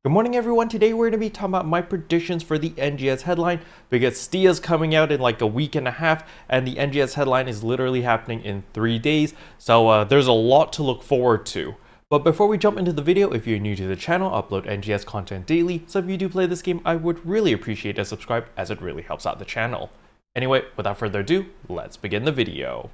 Good morning everyone, today we're going to be talking about my predictions for the NGS headline because Stia's coming out in like a week and a half and the NGS headline is literally happening in 3 days, so there's a lot to look forward to. But before we jump into the video, if you're new to the channel, I upload NGS content daily, so if you do play this game, I would really appreciate a subscribe as it really helps out the channel. Anyway, without further ado, let's begin the video.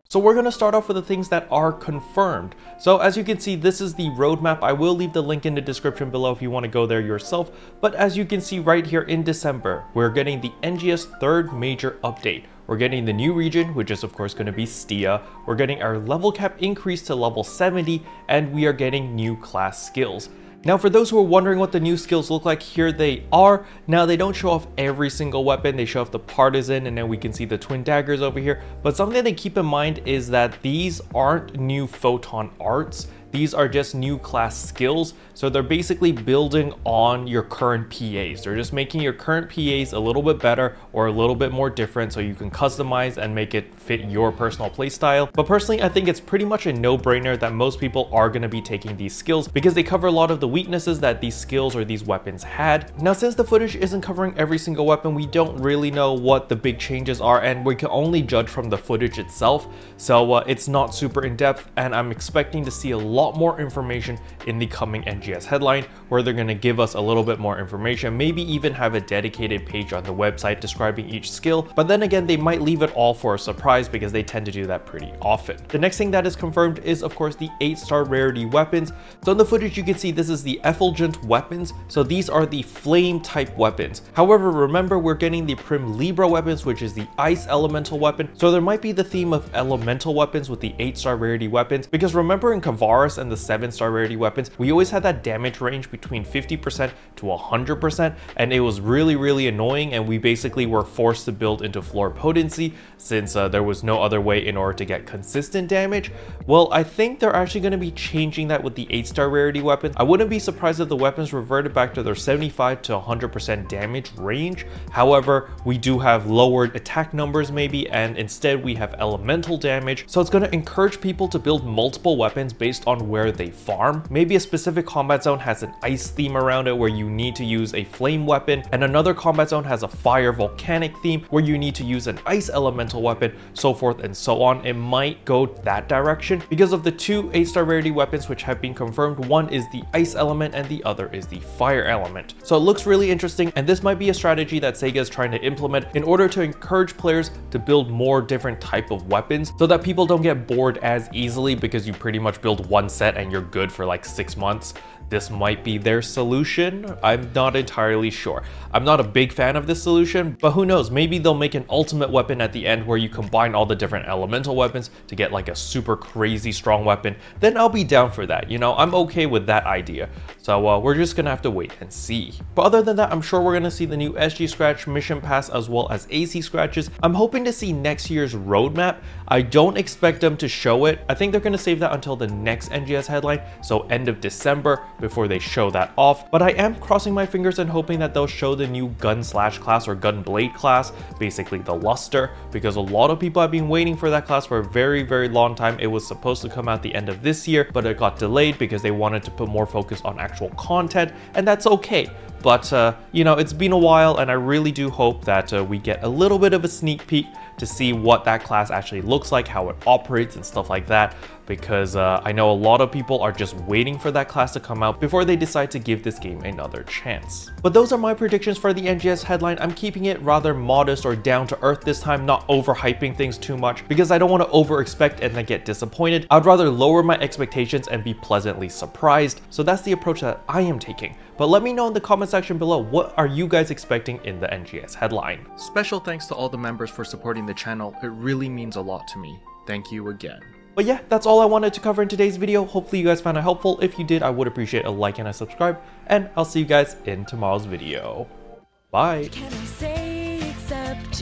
So we're going to start off with the things that are confirmed. So as you can see, this is the roadmap. I will leave the link in the description below if you want to go there yourself. But as you can see right here in December, we're getting the NGS third major update. We're getting the new region, which is of course going to be Stia. We're getting our level cap increase to level 70, and we are getting new class skills. Now for those who are wondering what the new skills look like, here they are. Now they don't show off every single weapon, they show off the partisan, and then we can see the twin daggers over here. But something to keep in mind is that these aren't new photon arts. These are just new class skills, so they're basically building on your current PAs. They're just making your current PAs a little bit better or a little bit more different so you can customize and make it fit your personal playstyle. But personally, I think it's pretty much a no-brainer that most people are going to be taking these skills because they cover a lot of the weaknesses that these skills or these weapons had. Now, since the footage isn't covering every single weapon, we don't really know what the big changes are, and we can only judge from the footage itself. So it's not super in-depth, and I'm expecting to see a lot more information in the coming NGS headline where they're going to give us a little bit more information, maybe even have a dedicated page on the website describing each skill. But then again, they might leave it all for a surprise because they tend to do that pretty often. The next thing that is confirmed is of course the 8-star rarity weapons. So in the footage you can see this is the effulgent weapons, so these are the flame type weapons. However, remember we're getting the Prim Libra weapons, which is the ice elemental weapon, so there might be the theme of elemental weapons with the 8-star rarity weapons, because remember in Kavaris and the 7-star rarity weapons, we always had that damage range between 50% to 100%, and it was really annoying, and we basically were forced to build into floor potency since there was no other way in order to get consistent damage. Well, I think they're actually going to be changing that with the 8-star rarity weapons. I wouldn't be surprised if the weapons reverted back to their 75 to 100% damage range. However, we do have lowered attack numbers maybe, and instead we have elemental damage, so it's going to encourage people to build multiple weapons based on where they farm. Maybe a specific combat zone has an ice theme around it where you need to use a flame weapon, and another combat zone has a fire volcanic theme where you need to use an ice elemental weapon, so forth and so on. It might go that direction because of the two 8-star rarity weapons which have been confirmed. One is the ice element and the other is the fire element. So it looks really interesting, and this might be a strategy that Sega is trying to implement in order to encourage players to build more different type of weapons so that people don't get bored as easily because you pretty much build one set and you're good for like 6 months. This might be their solution. I'm not entirely sure. I'm not a big fan of this solution, but who knows, maybe they'll make an ultimate weapon at the end where you combine all the different elemental weapons to get like a super crazy strong weapon. Then I'll be down for that, you know, I'm okay with that idea. So we're just gonna have to wait and see. But other than that, I'm sure we're gonna see the new SG Scratch Mission Pass as well as AC Scratches. I'm hoping to see next year's roadmap. I don't expect them to show it. I think they're gonna save that until the next NGS headline, so end of December, before they show that off. But I am crossing my fingers and hoping that they'll show the new gun slash class or gun blade class, basically the luster, because a lot of people have been waiting for that class for a very long time. It was supposed to come out the end of this year, but it got delayed because they wanted to put more focus on actual content, and that's okay. But you know, it's been a while, and I really do hope that we get a little bit of a sneak peek to see what that class actually looks like, how it operates and stuff like that, because I know a lot of people are just waiting for that class to come out before they decide to give this game another chance. But those are my predictions for the NGS headline. I'm keeping it rather modest or down to earth this time, not overhyping things too much because I don't want to over expect and then get disappointed. I'd rather lower my expectations and be pleasantly surprised. So that's the approach that I am taking. But let me know in the comment section below, what are you guys expecting in the NGS headline? Special thanks to all the members for supporting the channel. It really means a lot to me. Thank you again. But yeah, that's all I wanted to cover in today's video. Hopefully you guys found it helpful. If you did, I would appreciate a like and a subscribe, and I'll see you guys in tomorrow's video. Bye. Can I say except